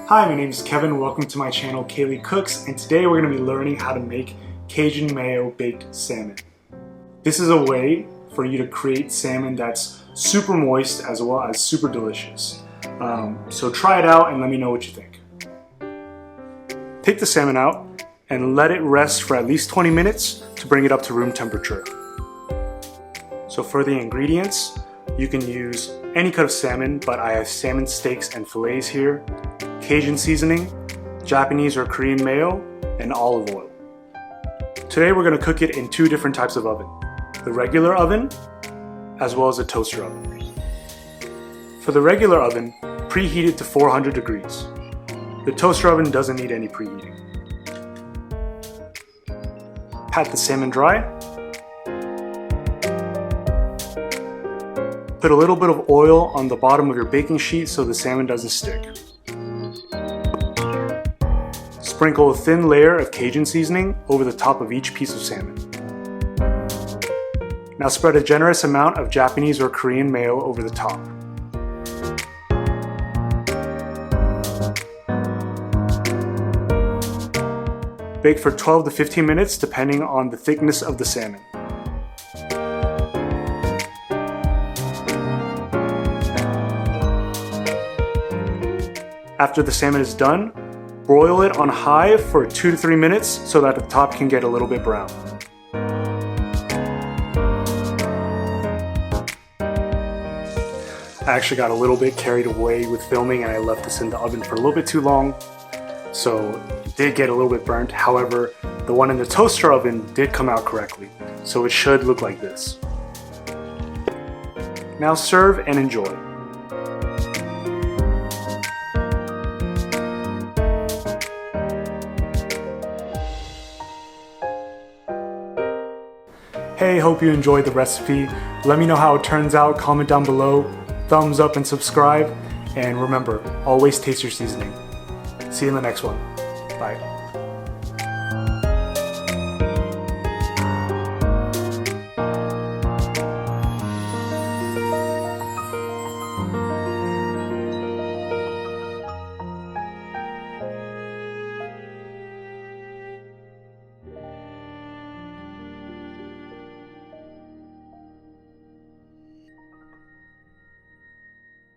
Hi, my name is Kevin. Welcome to my channel, Kleecooks, and today we're going to be learning how to make Cajun Mayo baked salmon. This is a way for you to create salmon that's super moist as well as super delicious. So try it out and let me know what you think. Take the salmon out and let it rest for at least 20 minutes to bring it up to room temperature. So for the ingredients, you can use any cut of salmon, but I have salmon steaks and fillets here, Cajun seasoning, Japanese or Korean mayo, and olive oil. Today we're going to cook it in two different types of oven, the regular oven as well as a toaster oven. For the regular oven, preheat it to 400 degrees. The toaster oven doesn't need any preheating. Pat the salmon dry. Put a little bit of oil on the bottom of your baking sheet so the salmon doesn't stick. Sprinkle a thin layer of Cajun seasoning over the top of each piece of salmon. Now spread a generous amount of Japanese or Korean mayo over the top. Bake for 12 to 15 minutes depending on the thickness of the salmon. After the salmon is done, broil it on high for 2 to 3 minutes so that the top can get a little bit brown. I actually got a little bit carried away with filming and I left this in the oven for a little bit too long, so it did get a little bit burnt. However, the one in the toaster oven did come out correctly, so it should look like this. Now serve and enjoy. Hey, hope you enjoyed the recipe. Let me know how it turns out, comment down below, thumbs up and subscribe, and remember, always taste your seasoning. See you in the next one. Bye.